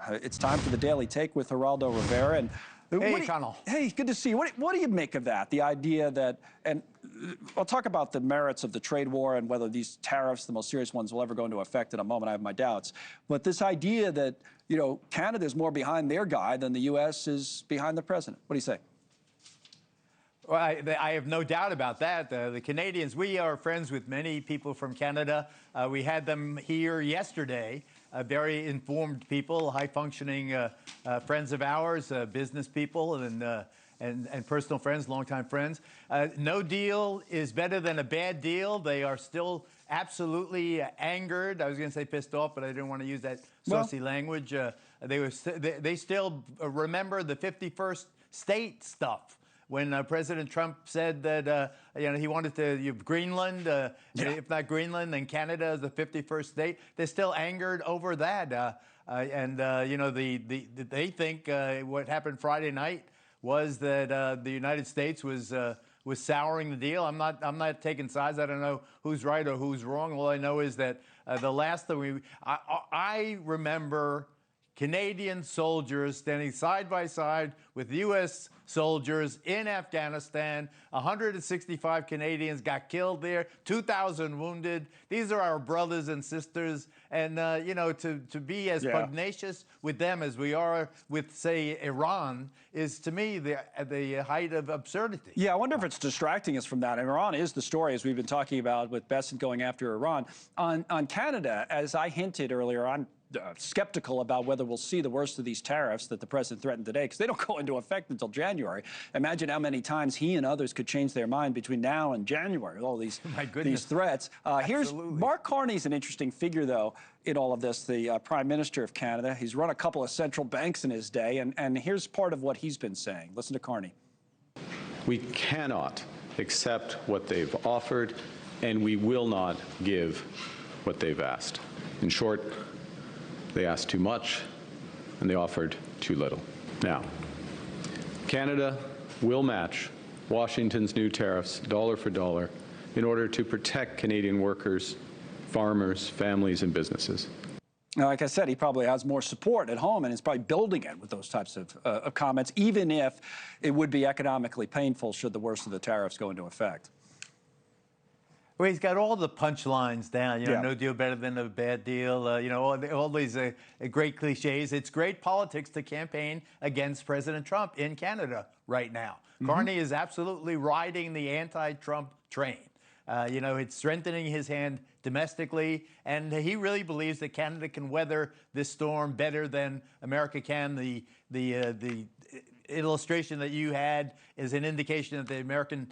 It's time for the Daily Take with Geraldo Rivera. And hey, Connell. Hey, good to see you. What do you make of that? The idea that, and I'll talk about the merits of the trade war and whether these tariffs, the most serious ones, will ever go into effect in a moment. I have my doubts. But this idea that, you know, Canada's more behind their guy than the U.S. is behind the president. What do you say? Well, I have no doubt about that. The Canadians, we are friends with many people from Canada. We had them here yesterday, very informed people, high-functioning friends of ours, business people and personal friends, longtime friends. No deal is better than a bad deal. They are still absolutely angered. I was going to say pissed off, but I didn't want to use that saucy language. They still remember the 51st state stuff. When President Trump said that he wanted to have Greenland, if not Greenland, then Canada as the 51st state, they're still angered over that. They think what happened Friday night was that the United States was souring the deal. I'm not taking sides. I don't know who's right or who's wrong. All I know is that the last thing I remember Canadian soldiers standing side by side with U.S. soldiers in Afghanistan. 165 Canadians got killed there, 2,000 wounded. These are our brothers and sisters. And, to be as pugnacious with them as we are with, say, Iran is, to me, the height of absurdity. Yeah, I wonder if it's distracting us from that. And Iran is the story, as we've been talking about, with Bessent going after Iran. On Canada, as I hinted earlier on, skeptical about whether we'll see the worst of these tariffs that the president threatened today, because they don't go into effect until January. Imagine how many times he and others could change their mind between now and January with all these threats. Here's Mark Carney's an interesting figure, though, in all of this, the Prime Minister of Canada. He's run a couple of central banks in his day, and here's part of what he's been saying. Listen to Carney. We cannot accept what they've offered, and we will not give what they've asked. In short, they asked too much, and they offered too little. Now, Canada will match Washington's new tariffs dollar for dollar in order to protect Canadian workers, farmers, families, and businesses. Now, like I said, he probably has more support at home, and is probably building it with those types of comments, even if it would be economically painful should the worst of the tariffs go into effect. Well, he's got all the punchlines down. No deal better than a bad deal. All these great cliches. It's great politics to campaign against President Trump in Canada right now. Carney is absolutely riding the anti-Trump train. It's strengthening his hand domestically, and he really believes that Canada can weather this storm better than America can. The illustration that you had is an indication that the American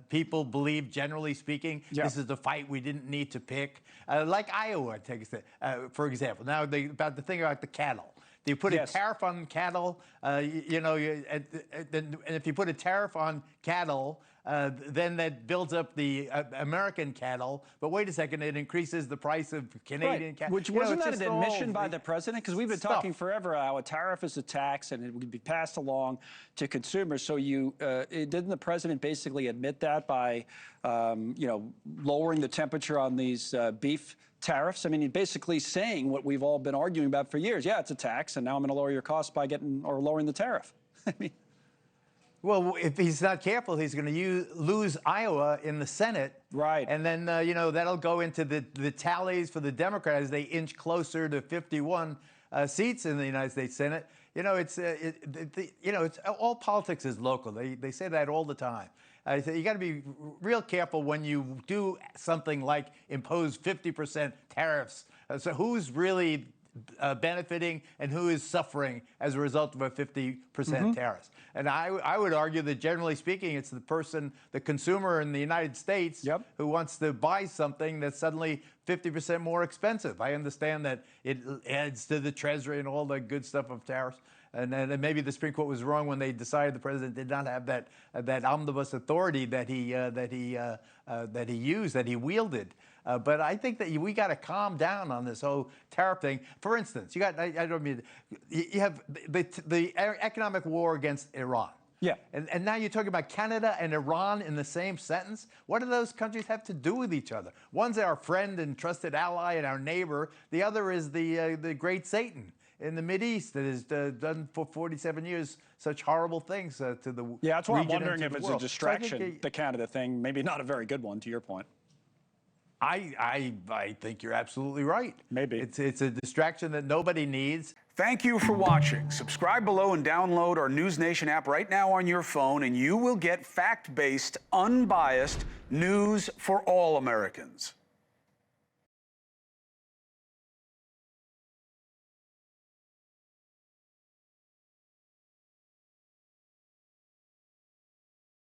people believe, generally speaking, this is the fight we didn't need to pick. Like Iowa, for example. Now, about the thing about the cattle. You put a tariff on cattle, and if you put a tariff on cattle, then that builds up the American cattle. But wait a second, it increases the price of Canadian cattle. Which wasn't that an admission by the president? Because we've been talking forever how a tariff is a tax and it would be passed along to consumers. So didn't the president basically admit that by, lowering the temperature on these beef tariffs? I mean, he's basically saying what we've all been arguing about for years. Yeah, it's a tax, and now I'm going to lower your costs by lowering the tariff. I mean, well, if he's not careful, he's going to lose Iowa in the Senate. Right. And then, that'll go into the tallies for the Democrats as they inch closer to 51 seats in the United States Senate. It's all politics is local. They say that all the time. You got to be real careful when you do something like impose 50% tariffs. So who's really benefiting and who is suffering as a result of a 50% tariff? And I would argue that, generally speaking, it's the consumer in the United States who wants to buy something that's suddenly 50% more expensive. I understand that it adds to the treasury and all the good stuff of tariffs. And maybe the Supreme Court was wrong when they decided the president did not have that omnibus authority that he wielded. But I think that we got to calm down on this whole tariff thing. For instance, you have the economic war against Iran. Yeah. And now you're talking about Canada and Iran in the same sentence. What do those countries have to do with each other? One's our friend and trusted ally and our neighbor. The other is the great Satan. in the Mideast that has done for 47 years such horrible things to the Yeah, that's why I'm region and wondering to if the it's world. a distraction, the Canada thing, maybe not a very good one, to your point. I think you're absolutely right. Maybe. It's a distraction that nobody needs. Thank you for watching. Subscribe below and download our NewsNation app right now on your phone, and you will get fact-based, unbiased news for all Americans.